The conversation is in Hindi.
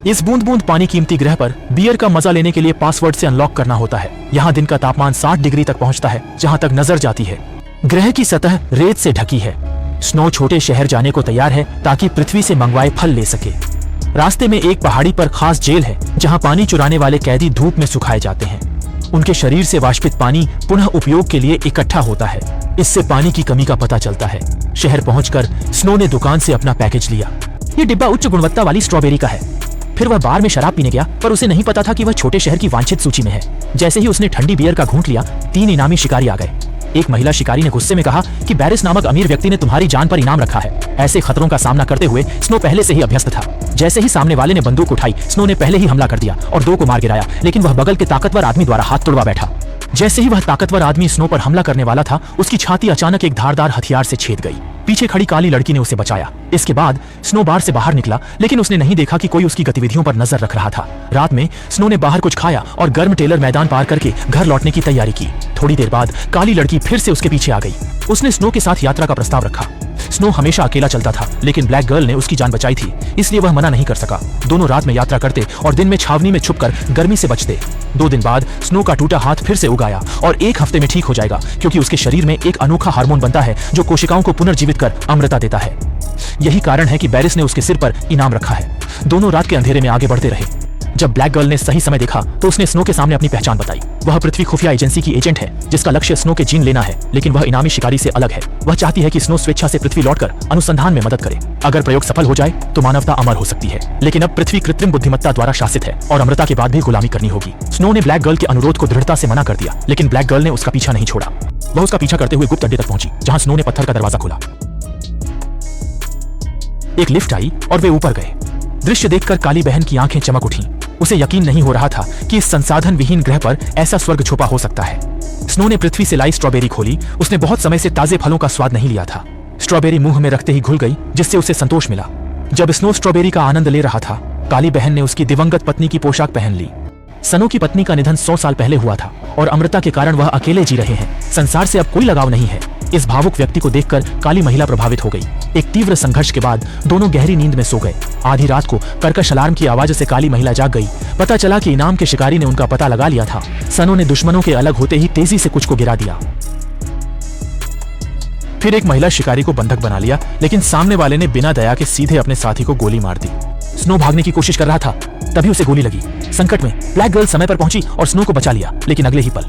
इस बूंद बूंद पानी कीमती ग्रह पर बियर का मजा लेने के लिए पासवर्ड से अनलॉक करना होता है। यहाँ दिन का तापमान 60 डिग्री तक पहुँचता है जहाँ तक नजर जाती है। ग्रह की सतह रेत से ढकी है। स्नो छोटे शहर जाने को तैयार है ताकि पृथ्वी से मंगवाए फल ले सके। रास्ते में एक पहाड़ी पर खास जेल है जहाँ पानी चुराने वाले कैदी धूप में सुखाए जाते हैं। उनके शरीर से वाष्पित पानी पुनः उपयोग के लिए इकट्ठा होता है। इससे पानी की कमी का पता चलता है। शहर पहुंचकर स्नो ने दुकान से अपना पैकेज लिया। ये डिब्बा उच्च गुणवत्ता वाली स्ट्रॉबेरी का है। फिर वह बार में शराब पीने गया, पर उसे नहीं पता था कि वह छोटे शहर की वांछित सूची में है। जैसे ही उसने ठंडी बियर का घूंट लिया, 3 इनामी शिकारी आ गए। एक महिला शिकारी ने गुस्से में कहा कि बैरिस नामक अमीर व्यक्ति ने तुम्हारी जान पर इनाम रखा है। ऐसे खतरों का सामना करते हुए स्नो पहले से ही अभ्यस्त था। जैसे ही सामने वाले ने बंदूक उठाई, स्नो ने पहले ही हमला कर दिया और 2 को मार गिराया, लेकिन वह बगल के ताकतवर आदमी द्वारा हाथ तोड़वा बैठा। जैसे ही वह ताकतवर आदमी स्नो पर हमला करने वाला था, उसकी छाती अचानक एक धारदार हथियार से छेद गई। पीछे खड़ी काली लड़की ने उसे बचाया। इसके बाद स्नो बार से बाहर निकला, लेकिन उसने नहीं देखा कि कोई उसकी गतिविधियों पर नजर रख रहा था। रात में स्नो ने बाहर कुछ खाया और गर्म टेलर मैदान पार करके घर लौटने की तैयारी की। थोड़ी देर बाद काली लड़की फिर से उसके पीछे आ गई। उसने स्नो के साथ यात्रा का प्रस्ताव रखा। स्नो हमेशा अकेला चलता था, लेकिन ब्लैक गर्ल ने उसकी जान बचाई थी, इसलिए वह मना नहीं कर सका। दोनों रात में यात्रा करते और दिन में छावनी में छुपकर गर्मी से बचते। 2 दिन बाद स्नो का टूटा हाथ फिर से उग आया और 1 हफ्ते में ठीक हो जाएगा, क्योंकि उसके शरीर में एक अनोखा हार्मोन बनता है जो कोशिकाओं को पुनर्जीवित कर अमृता देता है। यही कारण है कि बैरिस ने उसके सिर पर इनाम रखा है। दोनों रात के अंधेरे में आगे बढ़ते रहे। जब ब्लैक गर्ल ने सही समय देखा तो उसने स्नो के सामने अपनी पहचान बताई। वह पृथ्वी खुफिया एजेंसी की एजेंट है, जिसका लक्ष्य स्नो के जीन लेना है, लेकिन वह इनामी शिकारी से अलग है। वह चाहती है कि स्नो स्वेच्छा से पृथ्वी लौटकर अनुसंधान में मदद करे। अगर प्रयोग सफल हो जाए तो मानवता अमर हो सकती है, लेकिन अब पृथ्वी कृत्रिम बुद्धिमत्ता द्वारा शासित है और अमृता के बाद भी गुलामी करनी होगी। स्नो ने ब्लैक गर्ल के अनुरोध को दृढ़ता से मना कर दिया, लेकिन ब्लैक गर्ल ने उसका पीछा नहीं छोड़ा। वह उसका पीछा करते हुए गुप्त अड्डे तक पहुंची, जहां स्नो ने पत्थर का दरवाजा खोला। एक लिफ्ट आई और वे ऊपर गए। दृश्य देखकर काली बहन की आंखें चमक उठी। उसे यकीन नहीं हो रहा था कि इस संसाधन विहीन ग्रह पर ऐसा स्वर्ग छुपा हो सकता है। स्नो ने पृथ्वी से लाई स्ट्रॉबेरी खोली। उसने बहुत समय से ताजे फलों का स्वाद नहीं लिया था। स्ट्रॉबेरी मुंह में रखते ही घुल गई, जिससे उसे संतोष मिला। जब स्नो स्ट्रॉबेरी का आनंद ले रहा था, काली बहन ने उसकी दिवंगत पत्नी की पोशाक पहन ली। सनो की पत्नी का निधन 100 साल पहले हुआ था और अमृता के कारण वह अकेले जी रहे हैं। संसार से अब कोई लगाव नहीं है। इस भावुक व्यक्ति को देखकर काली महिला प्रभावित हो गई। एक तीव्र संघर्ष के बाद दोनों गहरी नींद में सो गए। आधी रात को कर्कश अलार्म की आवाज से काली महिला जाग गई। पता चला कि इनाम के शिकारी ने उनका पता लगा लिया था। सनो ने दुश्मनों के अलग होते ही तेजी से कुछ को गिरा दिया। फिर एक महिला शिकारी को बंधक बना लिया, लेकिन सामने वाले ने बिना दया के सीधे अपने साथी को गोली मार दी। स्नो भागने की कोशिश कर रहा था, तभी उसे गोली लगी। संकट में ब्लैक गर्ल समय पर पहुंची और स्नो को बचा लिया, लेकिन अगले ही पल